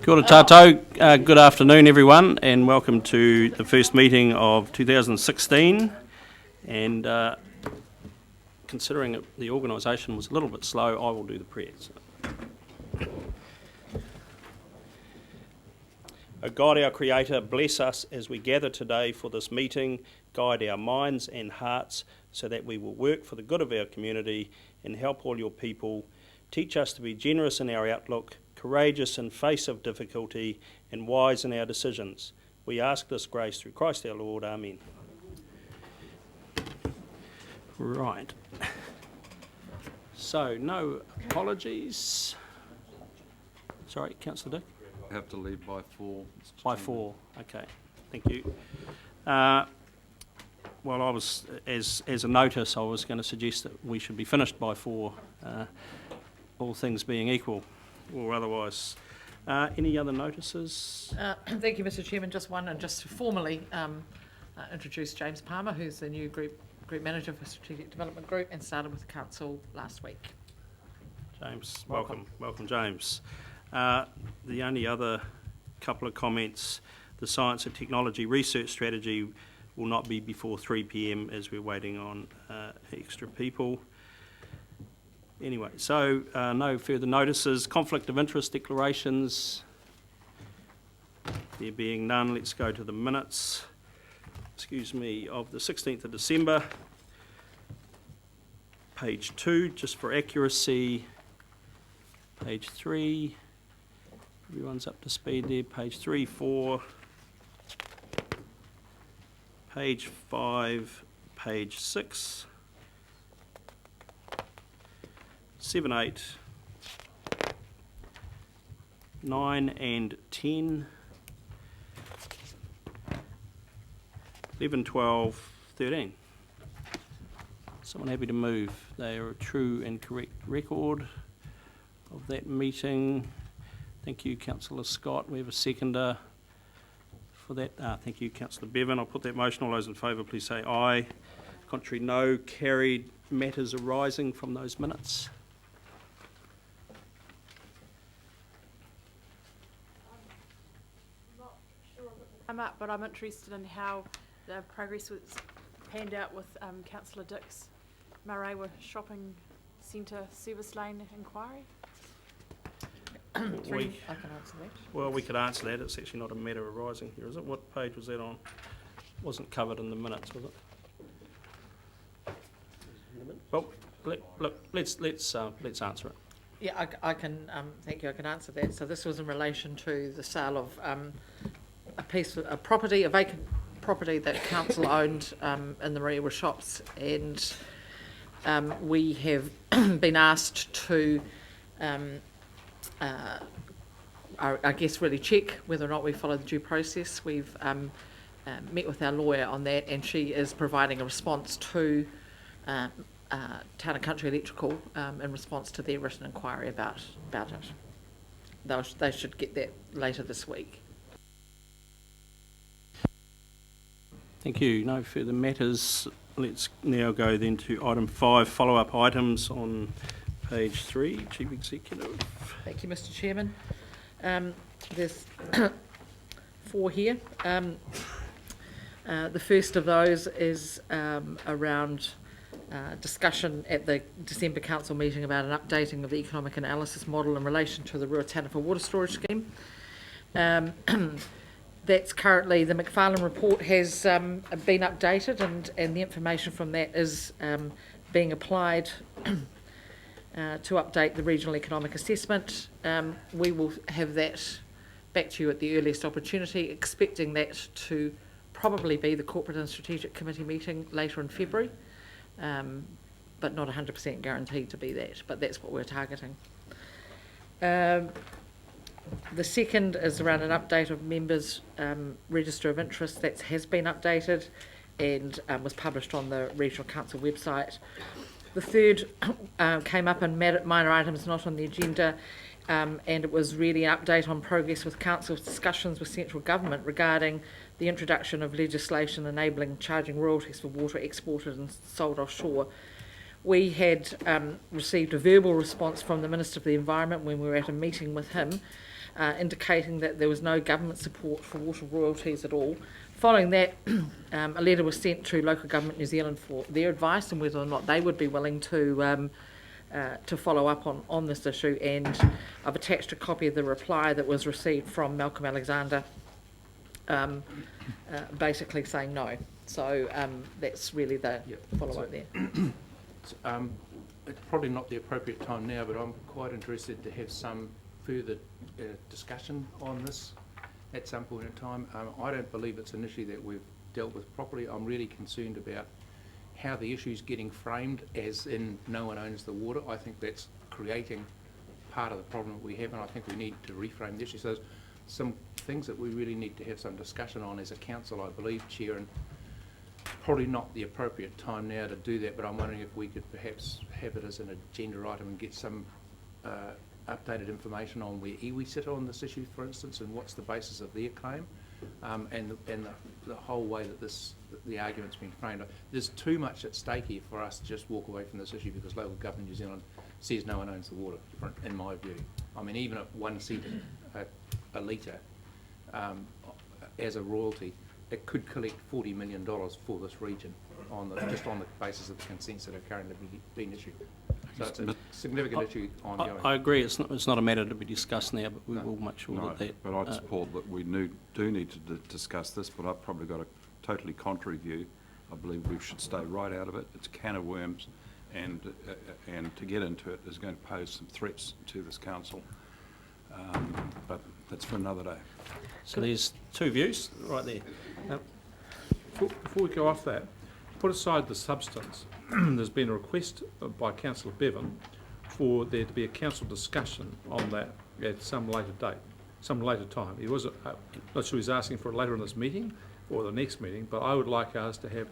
Kia ora tātou, good afternoon everyone, and welcome to the first meeting of 2016. And considering the organisation was a little bit slow, I will do the prayers. O God, our Creator, bless us as we gather today for this meeting, guide our minds and hearts so that we will work for the good of our community and help all your people. Teach us to be generous in our outlook, courageous in face of difficulty, and wise in our decisions. We ask this grace through Christ our Lord. Amen. Right. So, no apologies. Sorry, Councillor Dick? I have to leave by 4. By 4, okay. Thank you. Well, I was, as a notice, I was going to suggest that we should be finished by 4, all things being equal, or otherwise. Any other notices? Thank you, Mr. Chairman. Just one, and just to formally introduce James Palmer, who's the new Group Manager for Strategic Development Group, and started with the Council last week. James, welcome, James. The only other couple of comments, the Science and Technology Research Strategy will not be before 3 p.m. as we're waiting on extra people. Anyway, so no further notices. Conflict of interest declarations. There being none, let's go to the minutes. Excuse me, of the 16th of December. Page 2, just for accuracy. Page 3. Everyone's up to speed there. Page 3, 4. Page 5. Page 6. 7, 8, 9 and 10, 11, 12, 13. Someone happy to move? They are a true and correct record of that meeting. Thank you, Councillor Scott. We have a seconder for that. Thank you, Councillor Bevan. I'll put that motion. All those in favour, please say aye. Contrary, no. Carried. Matters arising from those minutes. I'm up, but I'm interested in how the progress was panned out with Councillor Dick's Maraewa Shopping Centre Service Lane inquiry. I can answer that. Well, we could answer that. It's actually not a matter arising here, is it? What page was that on? Wasn't covered in the minutes, was it? Well, let's answer it. Yeah, I can. Thank you. I can answer that. So this was in relation to the sale of a property, a vacant property that council owned in the Maraewa shops, and we have been asked to, I guess, really check whether or not we follow the due process. We've met with our lawyer on that, and she is providing a response to Town and Country Electrical in response to their written inquiry about it. They should get that later this week. Thank you. No further matters. Let's now go then to item 5, follow-up items on page 3, Chief Executive. Thank you, Mr. Chairman. There's 4 here. The first of those is around discussion at the December Council meeting about an updating of the economic analysis model in relation to the Ruataniwha water storage scheme. That's currently, the McFarlane report has been updated, and the information from that is being applied to update the regional economic assessment. We will have that back to you at the earliest opportunity, expecting that to probably be the Corporate and Strategic Committee meeting later in February, but not 100% guaranteed to be that, but that's what we're targeting. The second is around an update of members' register of interest. That has been updated and was published on the Regional Council website. The third came up in minor items not on the agenda, and it was really an update on progress with Council's discussions with central government regarding the introduction of legislation enabling charging royalties for water exported and sold offshore. We had received a verbal response from the Minister for the Environment when we were at a meeting with him, indicating that there was no government support for water royalties at all. Following that, a letter was sent to Local Government New Zealand for their advice on whether or not they would be willing to follow up on this issue, and I've attached a copy of the reply that was received from Malcolm Alexander, basically saying no. So that's really the follow-up there. It's probably not the appropriate time now, but I'm quite interested to have some further discussion on this at some point in time. I don't believe it's an issue that we've dealt with properly. I'm really concerned about how the issue's getting framed, as in no one owns the water. I think that's creating part of the problem that we have, and I think we need to reframe the issue. So there's some things that we really need to have some discussion on as a council, I believe, Chair, and probably not the appropriate time now to do that, but I'm wondering if we could perhaps have it as an agenda item and get some updated information on where iwi sit on this issue, for instance, and what's the basis of their claim, and the whole way that the argument's been framed. There's too much at stake here for us to just walk away from this issue because Local Government New Zealand says no one owns the water, in my view. I mean, even at 1 cent a litre as a royalty, it could collect $40 million for this region just on the basis of the consents that are currently being issued. So it's a significant issue ongoing. I agree, it's not a matter to be discussed now, but we will make sure No, that. but I'd support that we do need to discuss this, but I've probably got a totally contrary view. I believe we should stay right out of it. It's a can of worms, and to get into it is going to pose some threats to this council. But that's for another day. So there's two views right there. Before we go off that, put aside the substance. There's been a request by Councillor Bevan for there to be a council discussion on that at some later date, some later time. He was not sure he's asking for it later in this meeting or the next meeting, but I would like us to have,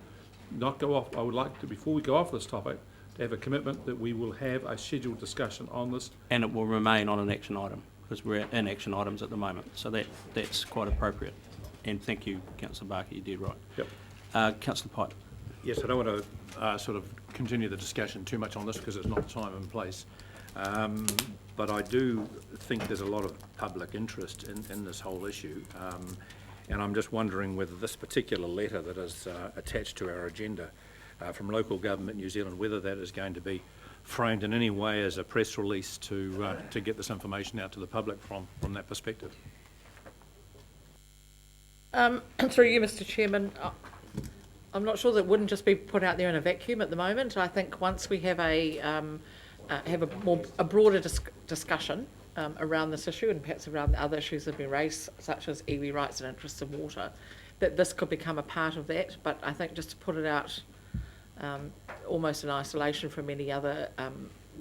not go off, I would like to, before we go off this topic, to have a commitment that we will have a scheduled discussion on this. And it will remain on an action item, because we're in action items at the moment, so that's quite appropriate. And thank you, Councillor Barker, you did right. Yep. Councillor Pike. Yes, I don't want to sort of continue the discussion too much on this because it's not time and place. But I do think there's a lot of public interest in this whole issue. And I'm just wondering whether this particular letter that is attached to our agenda from Local Government New Zealand, whether that is going to be framed in any way as a press release to get this information out to the public from that perspective. Through you, Mr. Chairman, I'm not sure that it wouldn't just be put out there in a vacuum at the moment. I think once we have a broader discussion around this issue and perhaps around the other issues that have been raised, such as iwi rights and interests in water, that this could become a part of that. But I think just to put it out almost in isolation from any other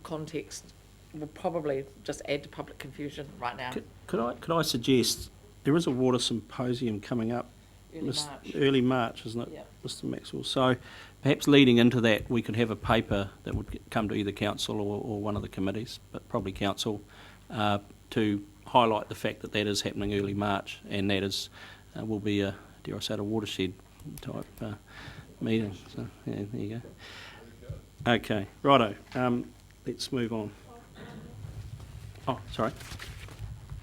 context will probably just add to public confusion right now. Could I suggest, there is a water symposium coming up early March, isn't it, Yep. Mr. Maxwell? So perhaps leading into that, we could have a paper that would come to either council or one of the committees, but probably council, to highlight the fact that that is happening early March, and that is will be a, dare I say, a watershed type meeting. So yeah, there you go. Okay, righto. Let's move on. Oh, sorry.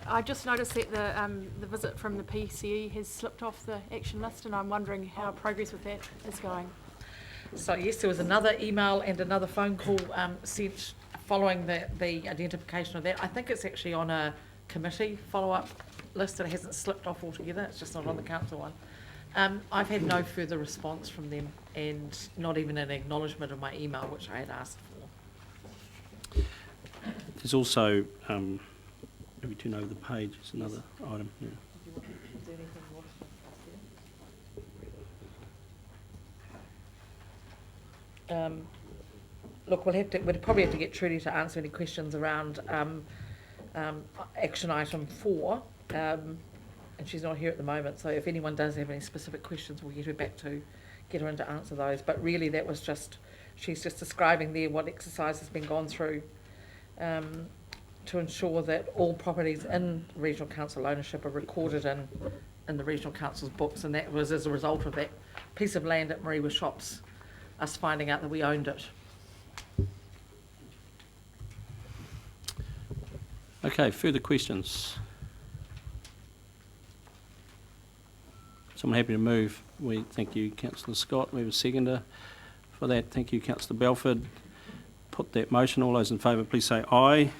I just noticed that the visit from the PCE has slipped off the action list, and I'm wondering how progress with that is going. So yes, there was another email and another phone call sent following the identification of that. I think it's actually on a committee follow-up list. It hasn't slipped off altogether. It's just not on the council one. I've had no further response from them, and not even an acknowledgement of my email, which I had asked for. There's also, if you turn over the page, it's another item. Yeah. Look, we'd probably have to get Trudy to answer any questions around action item 4, and she's not here at the moment, so if anyone does have any specific questions, we'll get her in to answer those. But really that was just, she's just describing there what exercise has been gone through to ensure that all properties in regional council ownership are recorded in the regional council's books, and that was as a result of that piece of land at Mariwa Shops, us finding out that we owned it. Okay, further questions? Someone happy to move? We thank you, Councillor Scott. We have a seconder for that. Thank you, Councillor Belford. Put that motion. All those in favour, please say aye.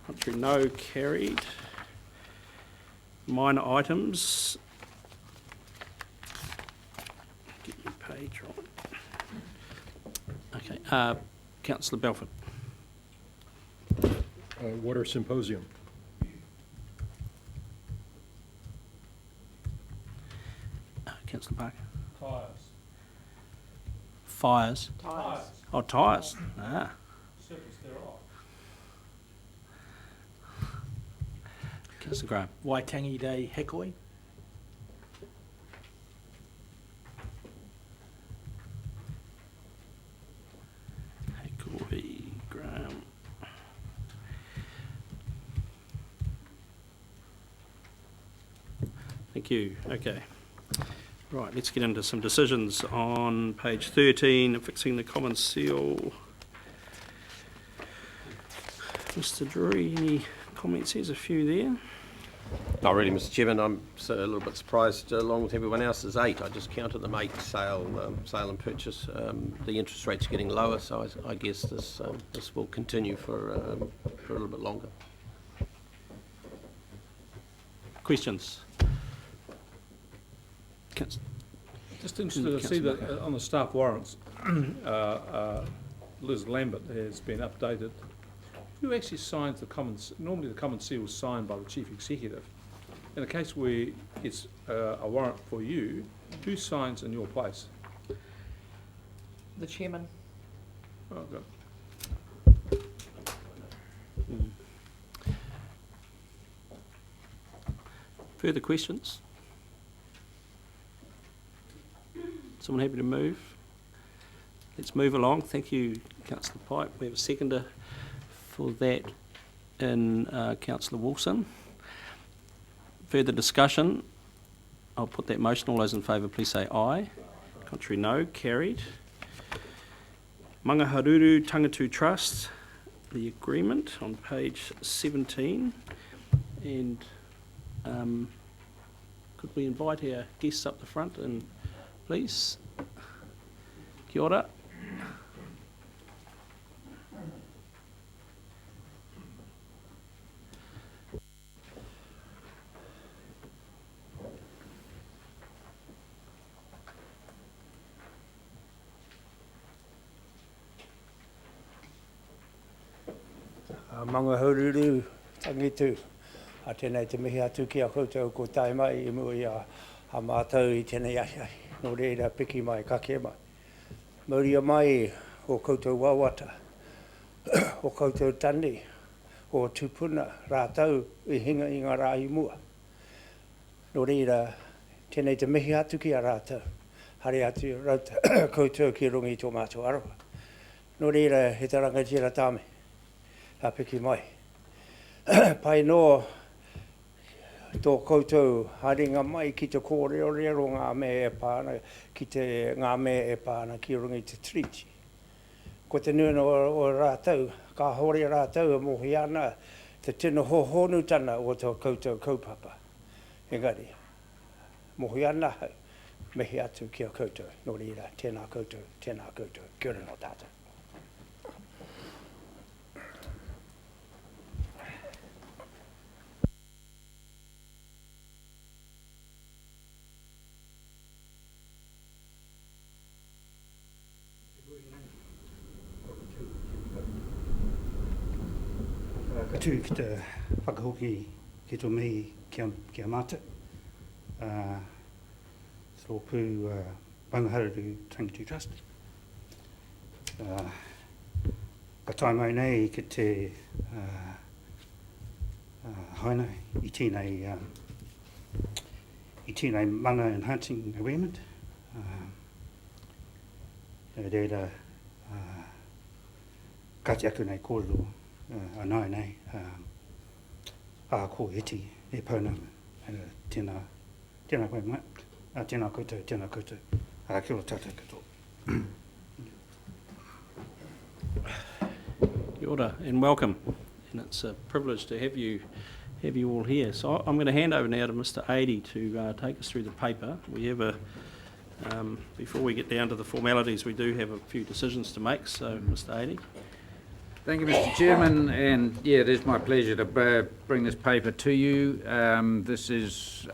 Contrary, no. Carried. Minor items. Get your page right. Okay, Councillor Belford. Water symposium. Councillor Parker. Tyres. Fires. Tyres. Oh, tyres. Ah. Surface thereof. Councillor Graham. Waitangi Day Hekoi. Hekoi, Graham. Thank you. Okay. Right, let's get into some decisions on page 13, affixing the common seal. Mr. Drury, any comments? There's a few there. Not really, Mr. Chairman. I'm a little bit surprised, along with everyone else, there's 8. I just counted them 8 sale and purchase. The interest rate's getting lower, so I guess this will continue for a little bit longer. Questions? Just interested to see that on the staff warrants, Liz Lambert has been updated. Who actually signs the normally the common seal is signed by the Chief Executive. In a case where it's a warrant for you, who signs in your place? The chairman. Oh, good. Further questions? Someone happy to move? Let's move along. Thank you, Councillor Pipe. We have a seconder for that in Councillor Wilson. Further discussion? I'll put that motion. All those in favour, please say aye. Contrary, no. Carried. Maungaharuru-Tangitū Trust, the agreement on page 17. And could we invite our guests up the front and please? Kia ora. Maungaharuru-Tangitū. A tēnei te mihi atu ki a koutou ko tai mai I muri a mātou I tēnei ahi. No reira piki mai, kake mai. Muri a mai o koutou wawata, o koutou tani, o tupuna, rātau I hinga I ngā rā I mua. No reira, tēnei te mihi atu ki a rātau. Hare atu rauta koutou ki rungi tō mātou aroha. No reira, he taranga tira tāme. A piki mai. Pai no tō koutou haringa mai ki te kōrero ngā me e pāna, ki te ngā me e pāna ki rungi te triti. Ko te nuna o rātau, ka hori rātau e mohi ana, te tino hohonu tana o tō koutou kaupapa. Engari, mohi ana hau, mehi atu ki a koutou, no reira, tēnā koutou, kia ora no tātou. Katu ki te whakahoki ki tō mihi kia mata. Sōpū Maungaharuru-Tangitū Trust. Ka tai mai nei ki te haina I tēnei mana enhancing agreement. Reira kati aku nei kōrero anai nei a ko iti e pauna tēnā koe mai, tēnā koutou, kia ora tātou katoa. Kia ora and welcome. and it's a privilege to have you all here. So I'm going to hand over now to Mr. Adey to take us through the paper. We have a before we get down to the formalities, we do have a few decisions to make. So, Mr. Adey. Thank you, Mr. Chairman, and yeah, it is my pleasure to bring this paper to you. This is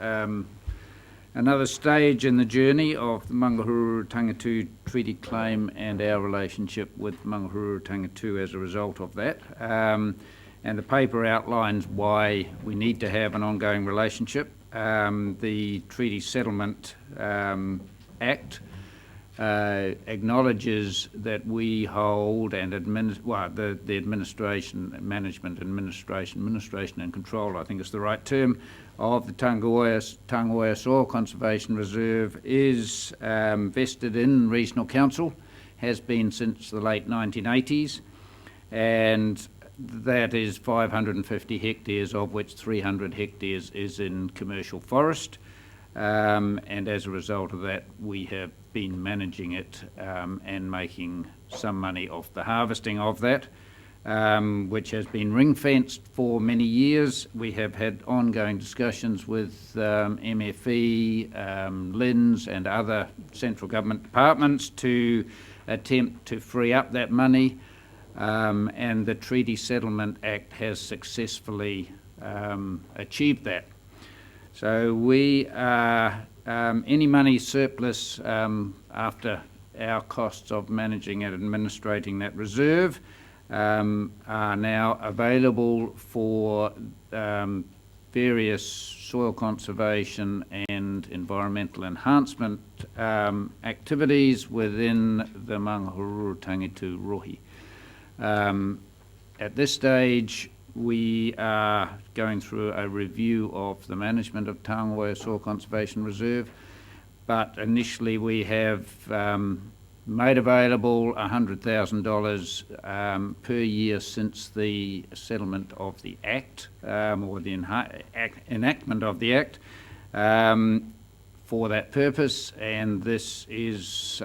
another stage in the journey of the Maungaharuru-Tangitū treaty claim and our relationship with Maungaharuru-Tangitū as a result of that. And the paper outlines why we need to have an ongoing relationship. The Treaty Settlement Act acknowledges that we hold and the administration and control, I think is the right term, of the Tangoia Soil Conservation Reserve is vested in Regional Council, has been since the late 1980s, and that is 550 hectares, of which 300 hectares is in commercial forest. And as a result of that, we have been managing it and making some money off the harvesting of that, which has been ring-fenced for many years. We have had ongoing discussions with MFE, LINZ and other central government departments to attempt to free up that money, and the Treaty Settlement Act has successfully achieved that. So we are, any money surplus after our costs of managing and administrating that reserve are now available for various soil conservation and environmental enhancement activities within the Maungaharuru-Tangitū rohi. At this stage, we are going through a review of the management of Tangoia Soil Conservation Reserve, but initially we have made available $100,000 per year since the settlement of the Act, or the enactment of the Act, for that purpose, and this is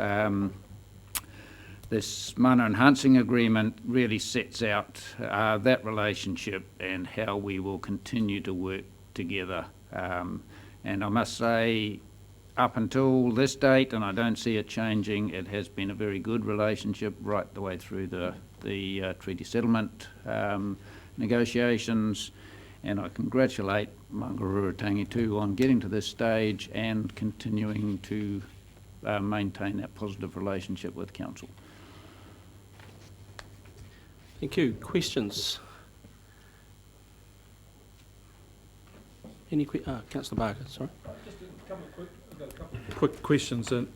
this mana enhancing agreement really sets out that relationship and how we will continue to work together. And I must say, up until this date, and I don't see it changing, it has been a very good relationship right the way through the treaty settlement negotiations, and I congratulate Maungaharuru-Tangitū on getting to this stage and continuing to maintain that positive relationship with Council. Thank you. Questions? Any Councillor Barker, sorry. Just a couple of quick questions, and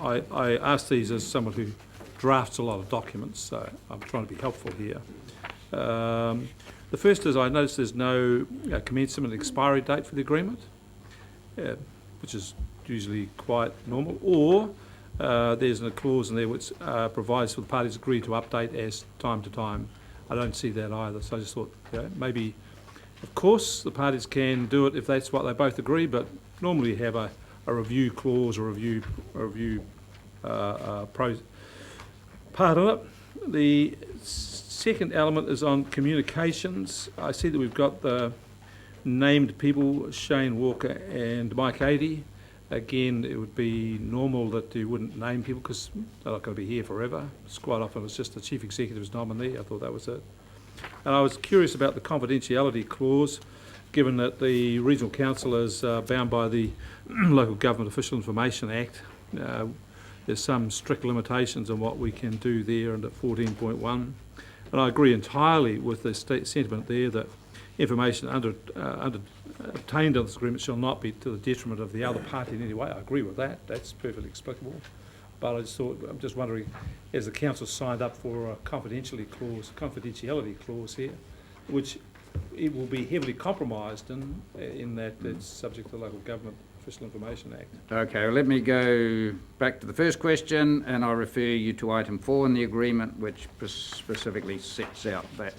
I ask these as someone who drafts a lot of documents, so I'm trying to be helpful here. The first is I notice there's no commencement and expiry date for the agreement, which is usually quite normal, or there's a clause in there which provides for the parties agree to update as time to time. I don't see that either, so I just thought, maybe, of course, the parties can do it if that's what they both agree, but normally have a review clause or review part of it. The second element is on communications. I see that we've got the named people, Shane Walker and Mike Adey. Again, it would be normal that you wouldn't name people because they're not going to be here forever. It's quite often it's just the chief executive's nominee. I thought that was it. And I was curious about the confidentiality clause, given that the Regional Council is bound by the Local Government Official Information Act. There's some strict limitations on what we can do there under 14.1. And I agree entirely with the sentiment there that information obtained under this agreement shall not be to the detriment of the other party in any way. I agree with that. That's perfectly explicable. But I'm just wondering, has the council signed up for a confidentiality clause here, which it will be heavily compromised in that it's subject to the Local Government Official Information Act. Okay, well, let me go back to the first question, and I'll refer you to item 4 in the agreement, which specifically sets out that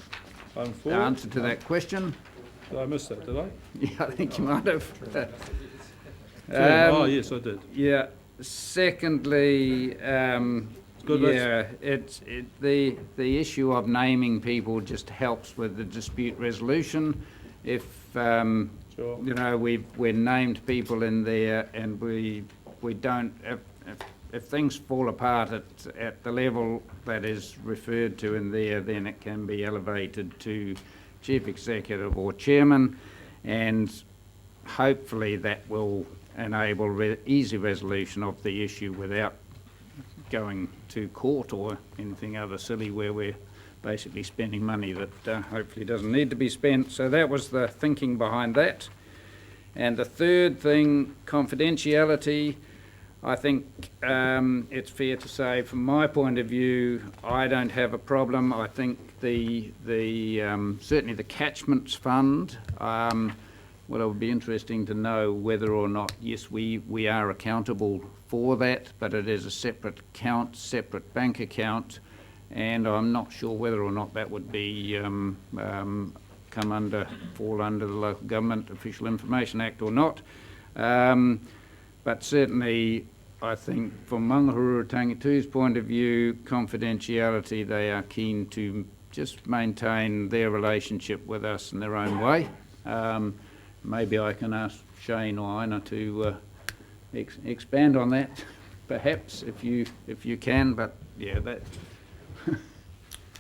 the answer to that question. Did I miss that, did I? Yeah, I think you might have. Oh, yes, I did. Yeah. Secondly, Good, let's- Yeah, the issue of naming people just helps with the dispute resolution. If, Sure. you know, we're named people in there and we don't, if things fall apart at the level that is referred to in there, then it can be elevated to Chief Executive or Chairman, and hopefully that will enable easy resolution of the issue without going to court or anything other silly where we're basically spending money that hopefully doesn't need to be spent. So that was the thinking behind that. And the third thing, confidentiality, I think it's fair to say from my point of view, I don't have a problem. I think certainly the catchments fund, well, it would be interesting to know whether or not, yes, we are accountable for that, but it is a separate account, separate bank account, and I'm not sure whether or not that would be fall under the Local Government Official Information Act or not. But certainly, I think from Maungaharuru-Tangitū's point of view, confidentiality, they are keen to just maintain their relationship with us in their own way. Maybe I can ask Shane or Ina to expand on that, perhaps, if you can. But yeah, that.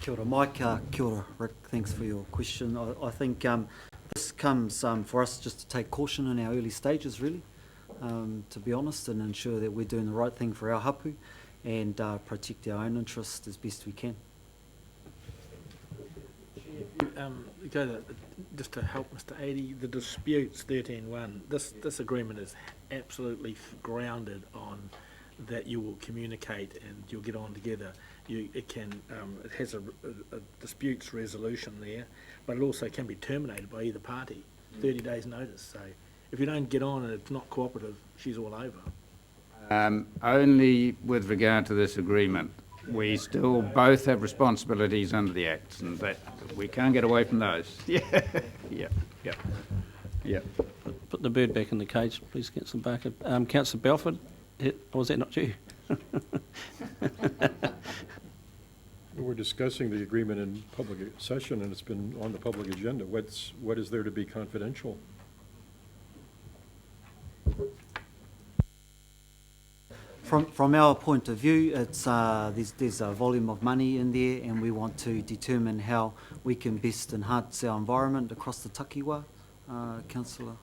Kia ora, Mike. Kia ora, Rick. Thanks for your question. I think this comes for us just to take caution in our early stages, really, to be honest, and ensure that we're doing the right thing for our hapu and protect our own interests as best we can. Just to help Mr. Adey, the disputes 13.1, this agreement is absolutely grounded on that you will communicate and you'll get on together. It has a disputes resolution there, but it also can be terminated by either party, 30 days notice. So if you don't get on and it's not cooperative, she's all over. Only with regard to this agreement. We still both have responsibilities under the Act, and that we can't get away from those. Yeah. Put the bird back in the cage, please, Councillor Barker. Councillor Belford, or was that not you? We're discussing the agreement in public session, and it's been on the public agenda. What is there to be confidential? From our point of view, it's there's a volume of money in there, and we want to determine how we can best enhance our environment across the takiwa, Councillor.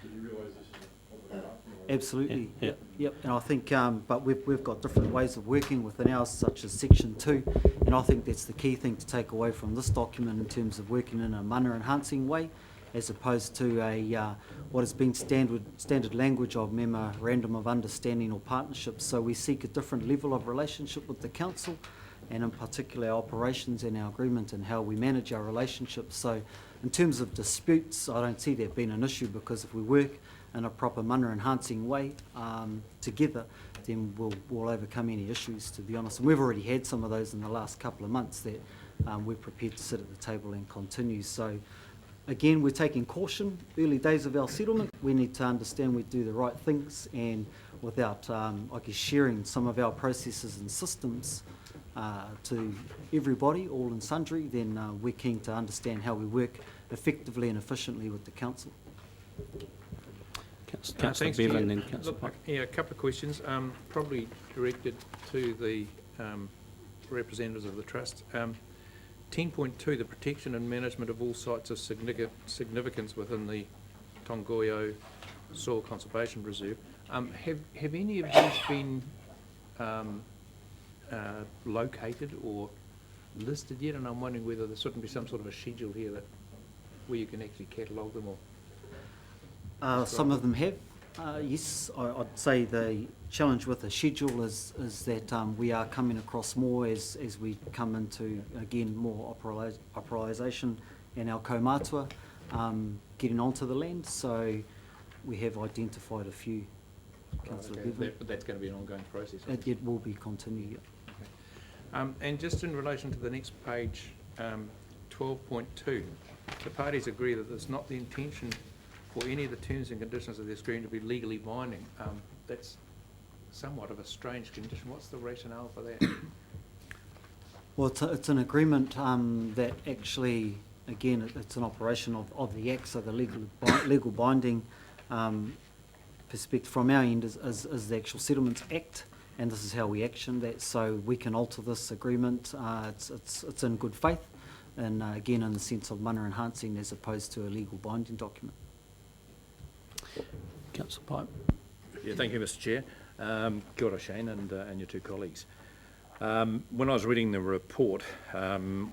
Do you realise this is a public document? Absolutely. Yeah. Yep. And I think, but we've got different ways of working within ours, such as Section 2, and I think that's the key thing to take away from this document in terms of working in a mana enhancing way, as opposed to a what has been standard language of memorandum of understanding or partnership. So we seek a different level of relationship with the council, and in particular our operations and our agreement and how we manage our relationships. So in terms of disputes, I don't see that being an issue, because if we work in a proper mana enhancing way together, then we'll overcome any issues, to be honest. And we've already had some of those in the last couple of months that we're prepared to sit at the table and continue. So again, we're taking caution. Early days of our settlement, we need to understand we do the right things, and without, I guess, sharing some of our processes and systems to everybody, all and sundry, then we're keen to understand how we work effectively and efficiently with the council. Councillor Thanks, Bevan, Chair. then Councillor Look, Pike. yeah, a couple of questions, probably directed to the representatives of the trust. 10.2, the protection and management of all sites of significance within the Tongoio Soil Conservation Reserve. Have any of these been located or listed yet? And I'm wondering whether there shouldn't be some sort of a schedule here where you can actually catalogue them or... Some of them have, yes. I'd say the challenge with the schedule is that we are coming across more as we come into, again, more operaalisation in our kaumatua, getting onto the land. So we have identified a few, Councillor Bevan. But that's going to be an ongoing process. It will be continued. Okay. And just in relation to the next page, 12.2, the parties agree that it's not the intention for any of the terms and conditions of this agreement to be legally binding. That's somewhat of a strange condition. What's the rationale for that? Well, it's an agreement that actually, again, it's an operation of the Act, so the legal binding perspective from our end is the actual Settlements Act, and this is how we action that. So we can alter this agreement. It's in good faith, and again, in the sense of mana enhancing as opposed to a legal binding document. Councillor Pipe. Yeah, thank you, Mr. Chair. Kia ora, Shane, and your two colleagues. When I was reading the report,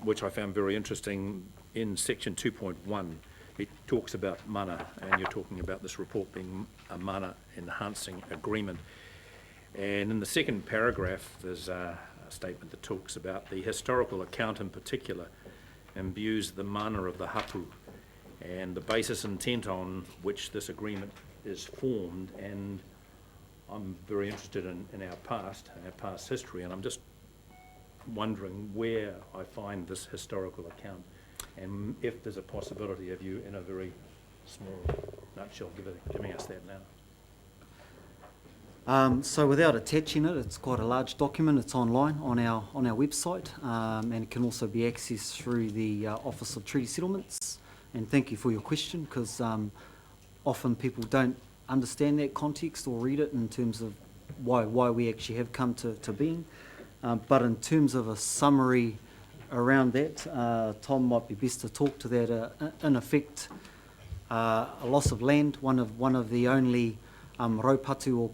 which I found very interesting, in section 2.1, it talks about mana, and you're talking about this report being a mana enhancing agreement. And in the second paragraph, there's a statement that talks about the historical account in particular imbues the mana of the hapu and the basis intent on which this agreement is formed. And I'm very interested in our past history, and I'm just wondering where I find this historical account, and if there's a possibility of you, in a very small nutshell, giving us that now. So without attaching it, it's quite a large document. It's online on our website, and it can also be accessed through the Office of Treaty Settlements. And thank you for your question, because often people don't understand that context or read it in terms of why we actually have come to being. But in terms of a summary around that, Tom might be best to talk to that. In effect, a loss of land, one of the only raupatu or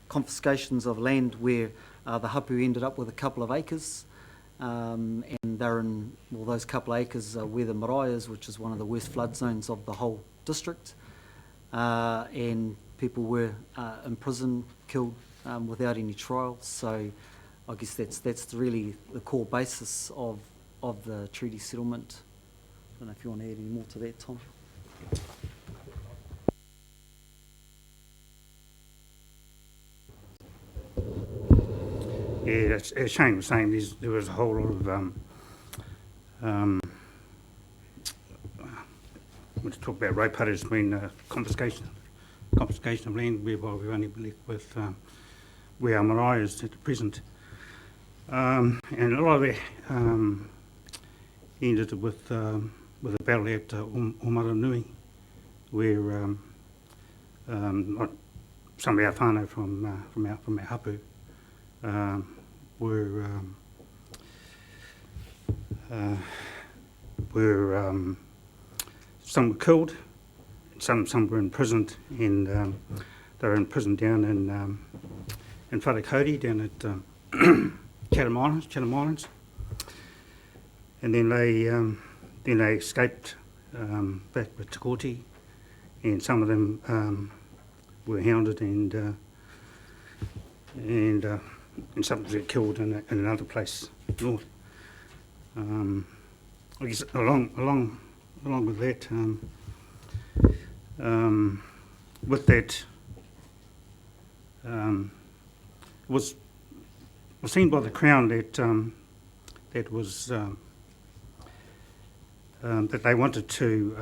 confiscations of land where the hapu ended up with a couple of acres, and they're in, well, those couple of acres are where the marae is, which is one of the worst flood zones of the whole district, and people were imprisoned, killed without any trial. So I guess that's really the core basis of the treaty settlement. I don't know if you want to add any more to that, Tom. Yeah, as Shane was saying, there was a whole lot of let's talk about raupara's been confiscation of land, whereby we've only been left with where our marae is at the present. And a lot of it ended with a battle at Omaranui, where some of our whānau from our hapu were some were killed, some were imprisoned, and they were imprisoned down in Wharekauti, down at Chatham Islands, and then they escaped back with Te Kooti, and some of them were hounded and some were killed in another place north. I guess along with that, was seen by the Crown that was that they wanted to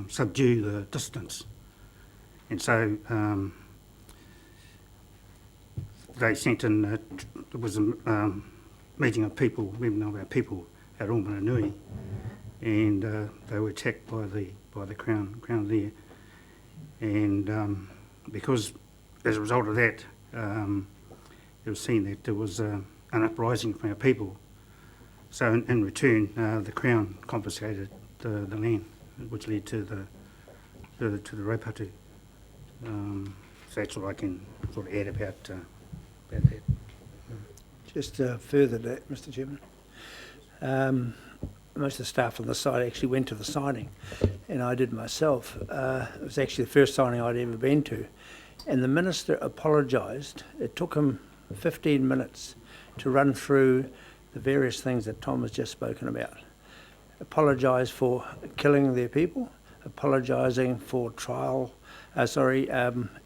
subdue the distance, and so they sent in. There was a meeting of people, even of our people at Omaranui, and they were attacked by the Crown there, and because as a result of that, it was seen that there was an uprising from our people. So in return, the Crown confiscated the land, which led to the raupatu. So that's all I can sort of add about that. Just further that, Mr. Chairman. Most of the staff on the site actually went to the signing, and I did myself. It was actually the first signing I'd ever been to, and the Minister apologised. It took him 15 minutes to run through the various things that Tom has just spoken about. Apologised for killing their people, apologising for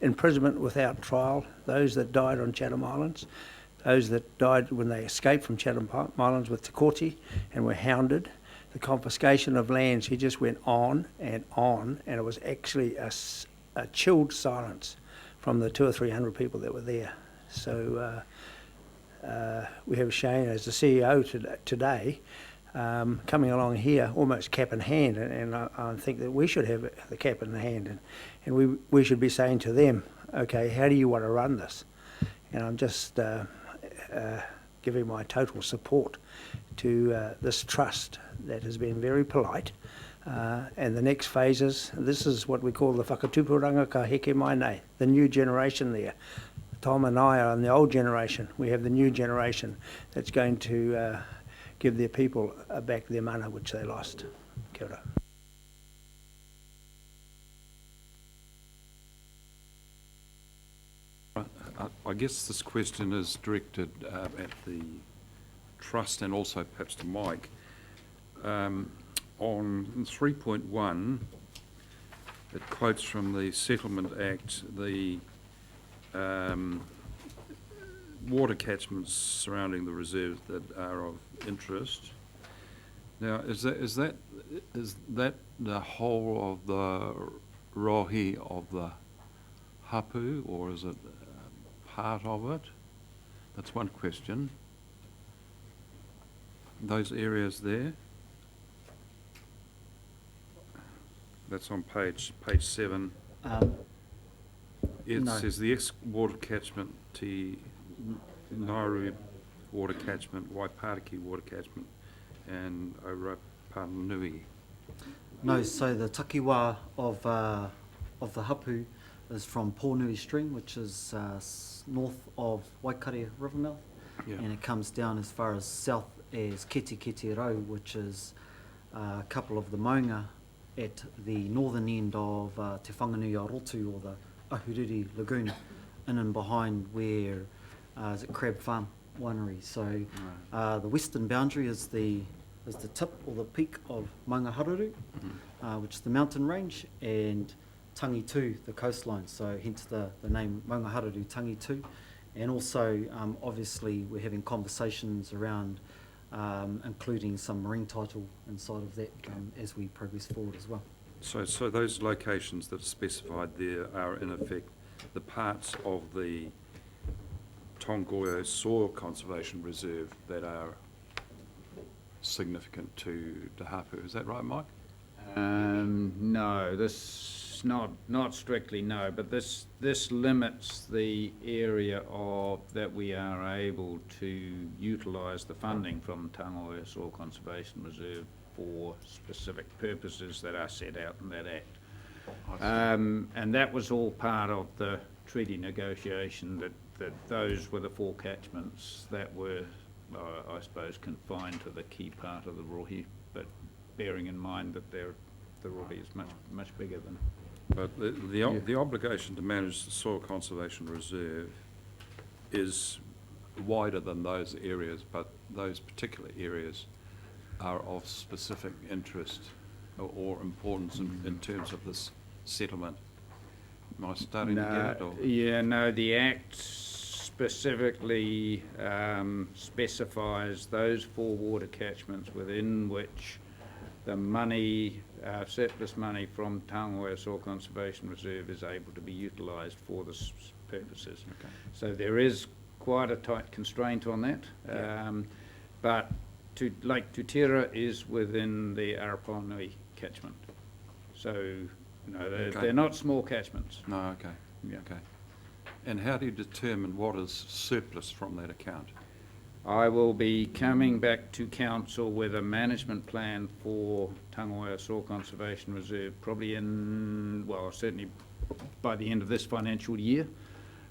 imprisonment without trial, those that died on Chatham Islands, those that died when they escaped from Chatham Islands with Te Kooti and were hounded, the confiscation of lands. He just went on, and it was actually a chilled silence from the 200 or 300 people that were there. So we have Shane as the CEO today, coming along here almost cap in hand, and I think that we should have the cap in hand, and we should be saying to them, okay, how do you want to run this? And I'm just giving my total support to this trust that has been very polite. And the next phases, this is what we call the whakatupuranga ka heke mai nei, the new generation there. Tom and I are in the old generation. We have the new generation that's going to give their people back their mana which they lost. Kia ora. I guess this question is directed at the trust and also perhaps to Mike. On 3.1, it quotes from the Settlement Act the water catchments surrounding the reserves that are of interest. Now, is that the whole of the rohi of the hapu, or is it part of it? That's one question. Those areas there. That's on page 7. It No. says the ex-water catchment, Te Ngairu water catchment, Waipariki water catchment, and Oropanui. No, so the takiwā of the hapu is from Pōnui Stream, which is north of Waikaria River mouth, Yeah. and it comes down as far as south as Kete Rau, which is a couple of the maunga at the northern end of Te Whanganui-a-Rotu, or the Ahuriri Lagoon, in and behind where is it Crab Farm Winery. So the western boundary is the tip or the peak of Maungaharuru, which is the mountain range, and Tangitū, the coastline. So hence the name Maungaharuru-Tangitū. And also, obviously, we're having conversations around including some marine title inside of that as we progress forward as well. So those locations that are specified there are in effect the parts of the Tongoyo Soil Conservation Reserve that are significant to Te Hapu. Is that right, Mike? No, this not strictly no, but this limits the area of that we are able to utilise the funding from Tongoyo Soil Conservation Reserve for specific purposes that are set out in that Act. And that was all part of the treaty negotiation, that those were the 4 catchments that were, I suppose, confined to the key part of the rohi, but bearing in mind that the rohi is much bigger than. But the obligation to manage the Soil Conservation Reserve is wider than those areas, but those particular areas are of specific interest or importance in terms of this settlement. Am I starting to get it? Or? Yeah, no, the Act specifically specifies those 4 water catchments within which the money, surplus money from Tongoyo Soil Conservation Reserve is able to be utilised for this purposes. Okay. So there is quite a tight constraint on that. But Lake Tutera is within the Arapaunui catchment. So, they're not small catchments. No, okay. Yeah. Okay. And how do you determine what is surplus from that account? I will be coming back to council with a management plan for Tongoyo Soil Conservation Reserve, probably certainly by the end of this financial year.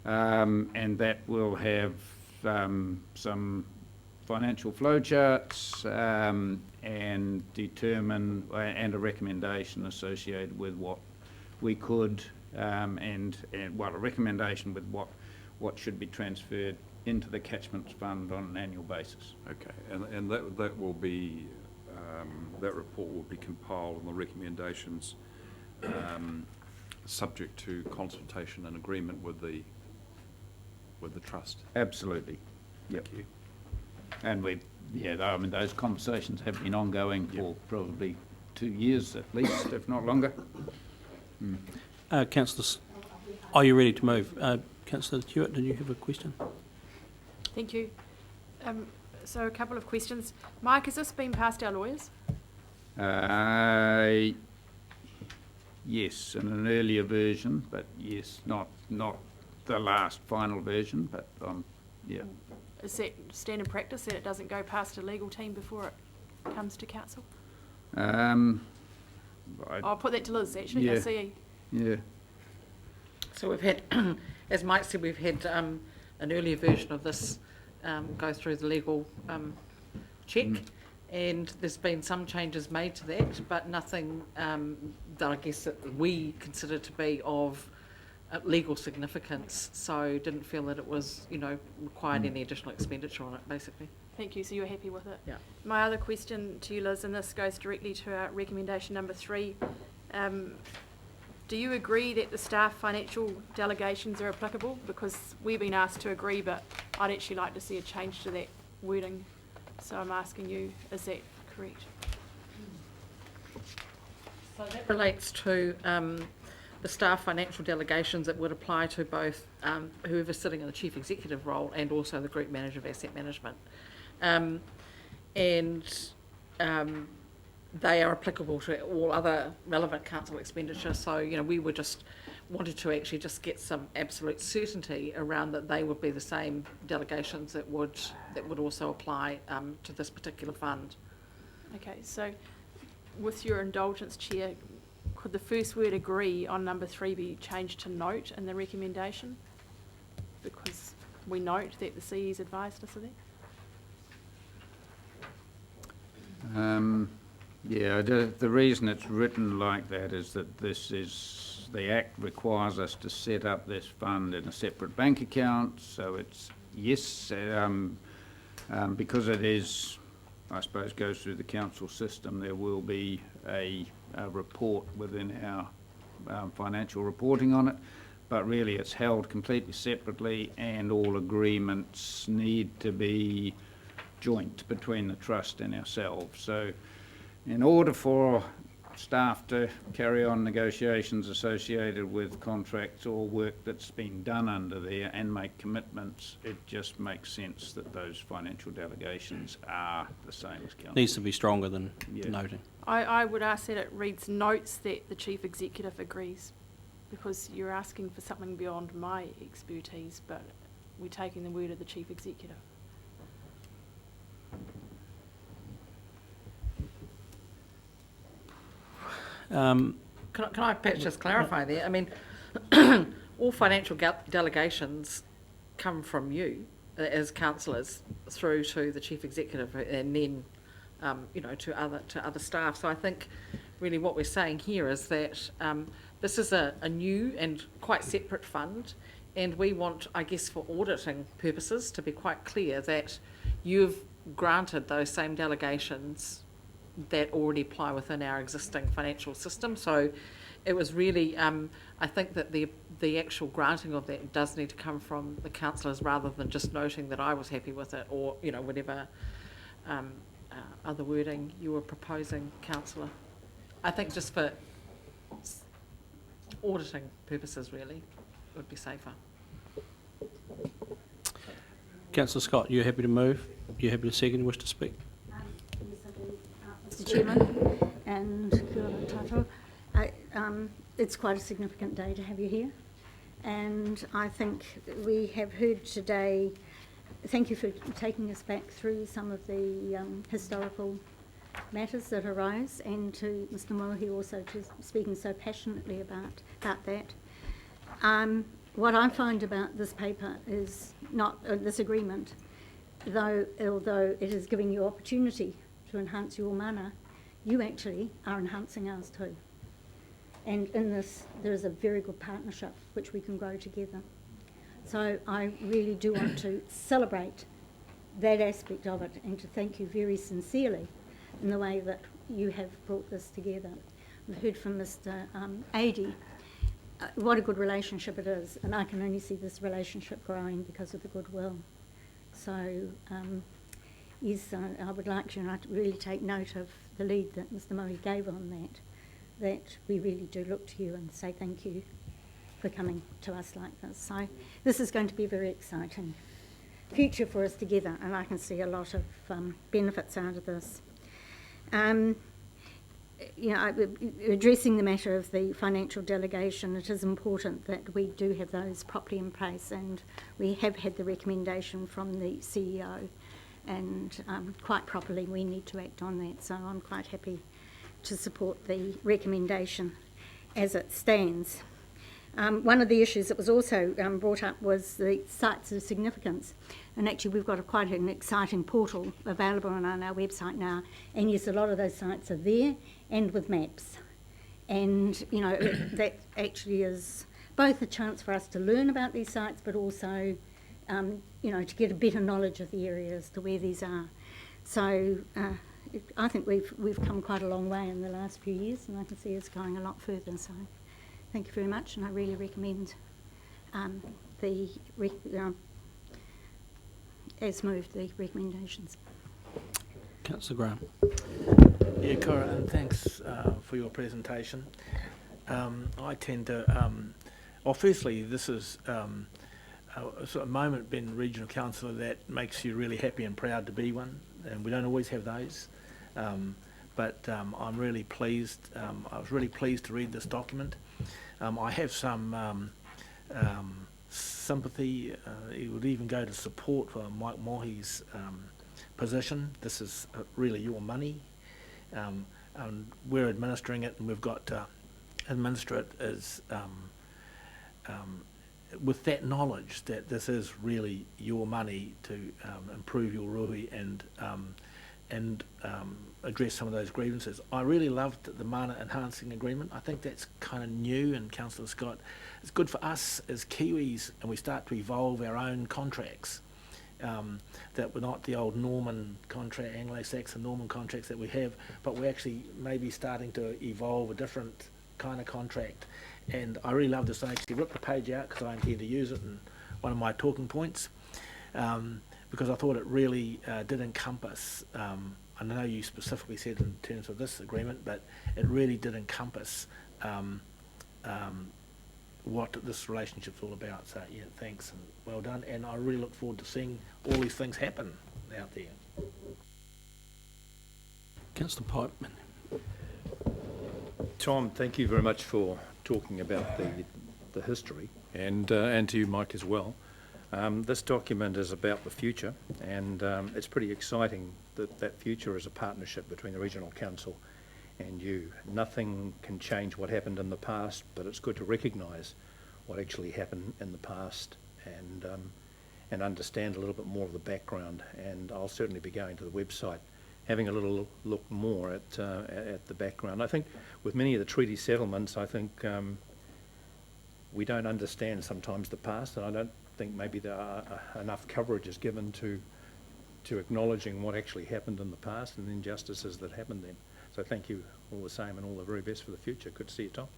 And that will have some financial flowcharts and determine and a recommendation associated with what we could a recommendation with what should be transferred into the catchments fund on an annual basis. Okay, and that will be that report will be compiled and the recommendations subject to consultation and agreement with the trust. Absolutely. Thank you. And those conversations have been ongoing for probably 2 years at least, if not longer. Councillor Are you ready to move? Councillor Hewitt, did you have a question? Thank you. So a couple of questions. Mike, has this been past our lawyers? Yes, in an earlier version, but yes, not the last final version, but yeah. Is that standard practice that it doesn't go past a legal team before it comes to council? I'll put that to Liz, actually. I see. Yeah. So we've had, as Mike said, we've had an earlier version of this go through the legal check, and there's been some changes made to that, but nothing that I guess that we consider to be of legal significance. So didn't feel that it was, required any additional expenditure on it, basically. Thank you. So you're happy with it? Yeah. My other question to you, Liz, and this goes directly to our recommendation number 3. Do you agree that the staff financial delegations are applicable? Because we've been asked to agree, but I'd actually like to see a change to that wording. So I'm asking you, is that correct? So that relates to the staff financial delegations that would apply to both whoever's sitting in the chief executive role and also the group manager of asset management. They are applicable to all other relevant council expenditure. So, we were just wanted to actually just get some absolute certainty around that they would be the same delegations that would also apply to this particular fund. Okay, so with your indulgence, Chair, could the first word agree on number 3 be changed to note in the recommendation? Because we note that the CE's advised us of that. Yeah, the reason it's written like that is that the Act requires us to set up this fund in a separate bank account, so it's, yes, because it is, I suppose, goes through the council system, there will be a report within our financial reporting on it, but really it's held completely separately and all agreements need to be joint between the trust and ourselves. So in order for staff to carry on negotiations associated with contracts or work that's been done under there and make commitments, it just makes sense that those financial delegations are the same as council. Needs to be stronger than noting. I would ask that it reads notes that the chief executive agrees, because you're asking for something beyond my expertise, but we're taking the word of the chief executive. Can I perhaps just clarify there? I mean, all financial delegations come from you as councillors through to the chief executive and then, to other staff. So I think really what we're saying here is that this is a new and quite separate fund, and we want, I guess, for auditing purposes, to be quite clear that you've granted those same delegations that already apply within our existing financial system. So it was really, I think that the actual granting of that does need to come from the councillors rather than just noting that I was happy with it or, whatever other wording you were proposing, councillor. I think just for auditing purposes, really, it would be safer. Councillor Scott, you happy to move? You happy to second? Wish to speak? Mr. Chairman and kia ora tātou. It's quite a significant day to have you here, and I think we have heard today, thank you for taking us back through some of the historical matters that arose, and to Mr. Mohi also to speaking so passionately about that. What I find about this paper is not this agreement, although it is giving you opportunity to enhance your mana, you actually are enhancing ours too. And in this, there is a very good partnership which we can grow together. So I really do want to celebrate that aspect of it and to thank you very sincerely in the way that you have brought this together. We've heard from Mr. Adey what a good relationship it is, and I can only see this relationship growing because of the goodwill. So yes, I would like to really take note of the lead that Mr. Mohi gave on that we really do look to you and say thank you for coming to us like this. So this is going to be a very exciting future for us together, and I can see a lot of benefits out of this. Addressing the matter of the financial delegation, it is important that we do have those properly in place, and we have had the recommendation from the CEO, and quite properly we need to act on that. So I'm quite happy to support the recommendation as it stands. One of the issues that was also brought up was the sites of significance, and actually we've got quite an exciting portal available on our website now, and yes, a lot of those sites are there and with maps, and that actually is both a chance for us to learn about these sites, but also to get a better knowledge of the area as to where these are. So I think we've come quite a long way in the last few years, and I can see us going a lot further. So thank you very much, and I really recommend as moved, the recommendations. Councillor Graham. Yeah, Cora, and thanks for your presentation. I tend to, firstly, this is a sort of moment being regional councillor that makes you really happy and proud to be one, and we don't always have those. But I'm really pleased. I was really pleased to read this document. I have some sympathy. It would even go to support for Mike Mohi's position. This is really your money. And we're administering it, and we've got to administer it as with that knowledge that this is really your money to improve your rohi and address some of those grievances. I really loved the Mana Enhancing Agreement. I think that's kind of new, and Councillor Scott, it's good for us as Kiwis, and we start to evolve our own contracts. That we're not the old Norman contract, Anglo-Saxon Norman contracts that we have, but we're actually maybe starting to evolve a different kind of contract. And I really love this. I actually ripped the page out because I intend to use it in one of my talking points, because I thought it really did encompass, I know you specifically said in terms of this agreement, but it really did encompass what this relationship's all about. So yeah, thanks and well done, and I really look forward to seeing all these things happen out there. Councillor Pipeman. Tom, thank you very much for talking about the history, and to you, Mike, as well. This document is about the future, and it's pretty exciting that that future is a partnership between the Regional Council and you. Nothing can change what happened in the past, but it's good to recognise what actually happened in the past and understand a little bit more of the background. And I'll certainly be going to the website, having a little look more at the background. I think with many of the treaty settlements, I think we don't understand sometimes the past, and I don't think maybe there are enough coverage is given to acknowledging what actually happened in the past and the injustices that happened then. So thank you all the same, and all the very best for the future. Good to see you, Tom.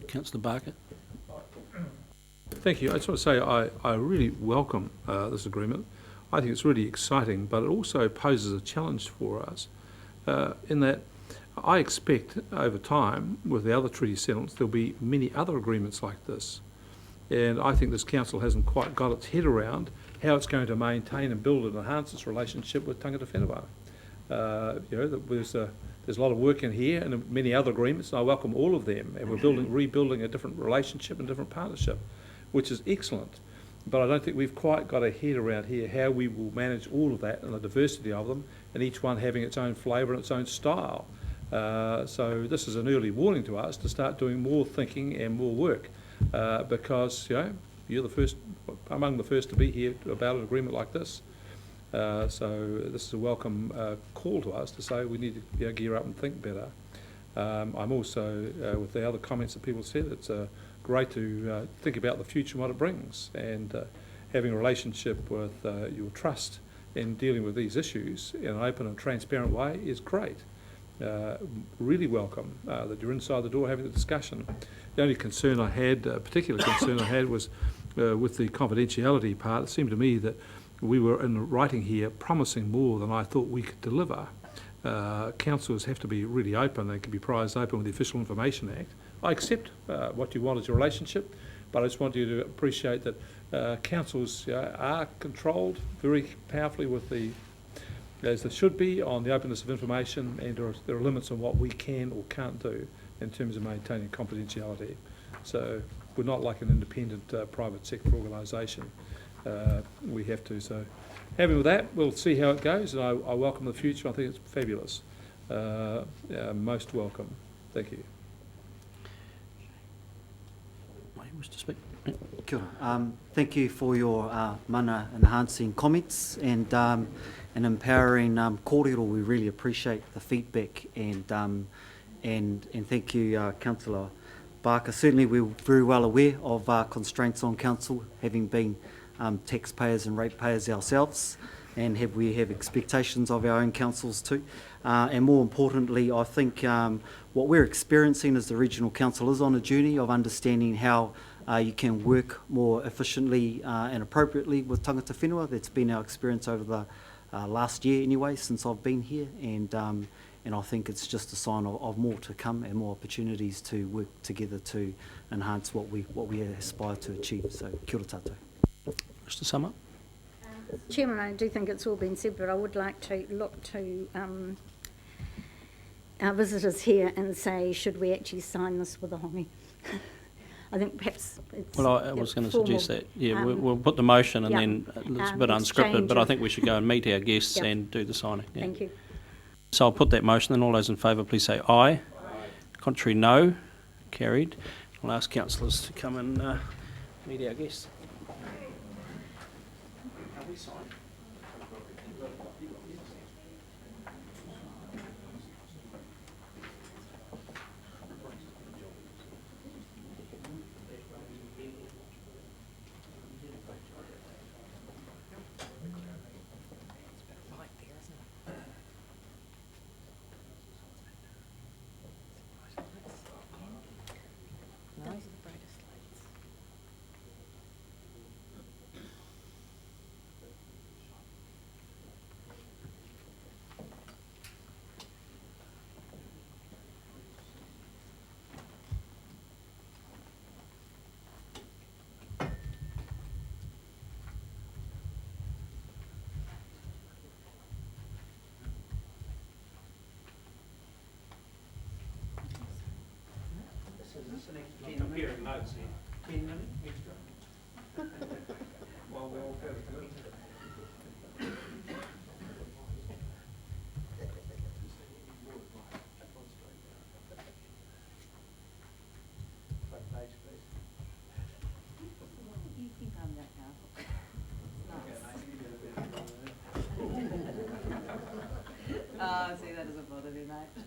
Councillor Barker. Thank you. I just want to say I really welcome this agreement. I think it's really exciting, but it also poses a challenge for us in that I expect over time, with the other treaty settlements, there'll be many other agreements like this. And I think this council hasn't quite got its head around how it's going to maintain and build and enhance its relationship with tangata whenua. There's a lot of work in here and many other agreements, and I welcome all of them. And we're rebuilding a different relationship and different partnership, which is excellent. But I don't think we've quite got a head around here how we will manage all of that and the diversity of them, and each one having its own flavour and its own style. So this is an early warning to us to start doing more thinking and more work, because you're the first, among the first to be here about an agreement like this. So this is a welcome call to us to say we need to gear up and think better. I'm also, with the other comments that people said, it's great to think about the future and what it brings, and having a relationship with your trust in dealing with these issues in an open and transparent way is great. Really welcome that you're inside the door having the discussion. The only concern I had, particular concern I had, was with the confidentiality part. It seemed to me that we were in writing here promising more than I thought we could deliver. councils have to be really open. They can be prized open with the Official Information Act. I accept what you want as your relationship, but I just want you to appreciate that councils are controlled very powerfully with as they should be, on the openness of information, and there are limits on what we can or can't do in terms of maintaining confidentiality. So we're not like an independent private sector organisation. We have to. So having with that, we'll see how it goes, and I welcome the future. I think it's fabulous. Most welcome. Thank you. Wish to speak. Kia ora. Thank you for your mana enhancing comments and empowering kōrero. We really appreciate the feedback, and thank you, Councillor Barker. Certainly we're very well aware of constraints on council, having been taxpayers and ratepayers ourselves, and we have expectations of our own councils too. And more importantly, I think what we're experiencing as the regional council is on a journey of understanding how you can work more efficiently and appropriately with tangata whenua. That's been our experience over the last year anyway, since I've been here, and I think it's just a sign of more to come and more opportunities to work together to enhance what we aspire to achieve. So kia ora tātou. Just to sum up. Chairman, I do think it's all been said, but I would like to look to our visitors here and say, should we actually sign this with a hongi? I think perhaps it's... Well, I was going to suggest that. Yeah, we'll put the motion, and then it's a bit unscripted, but I think we should go and meet our guests and do the signing. Yeah. Thank you. So I'll put that motion, and all those in favour, please say aye. Contrary, no. Carried. I'll ask councillors to come and meet our guests. Comparing notes here. 10 minutes extra. While we're all fairly good. See, that doesn't bother me, mate.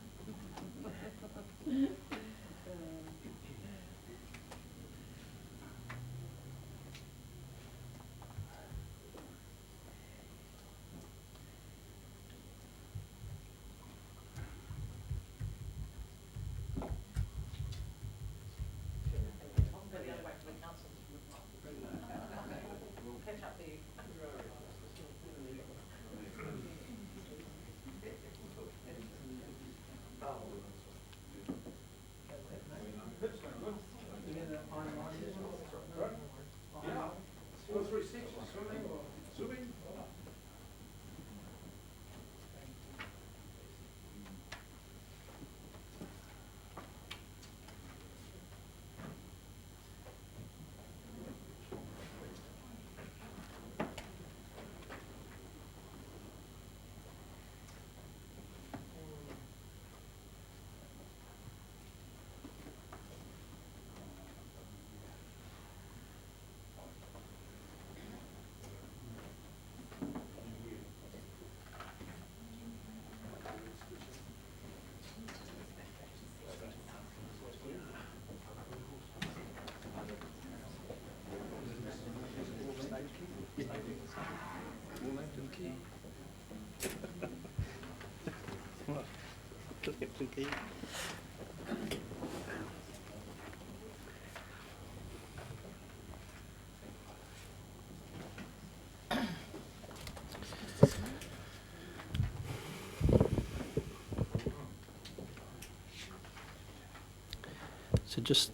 So just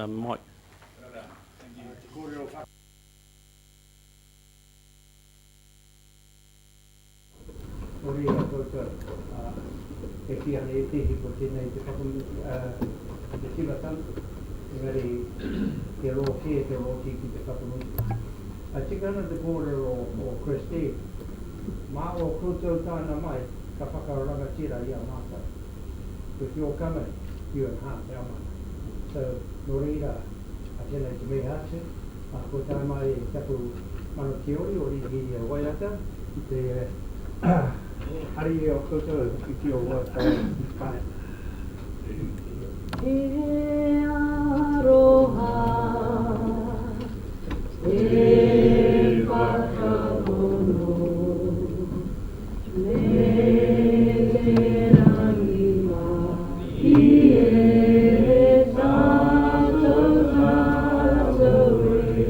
Mike. Ori a koutou, e ki ane e tehi ko tēnei te te timatanga, engari te roke, te roki ki te whakamutu. I think under the border o Christie, mā o koutou tāna mai, ka whakarangatira i a mātou. With your coming, you enhance our mana. So, no reira, a tēnei te mea atu, ko tā mai e tapu mano te ori, ori hi e waiata, te Ari o koutou i ki o wata kai. E aroha, e whakamono, me te rangiwa, I e tātou tātou e.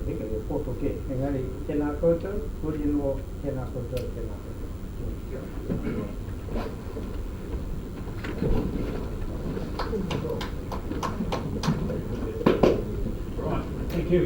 Eke e whotoke, engari tēnā koutou, kuri no tēnā koutou, tēnā koutou. Right, thank you.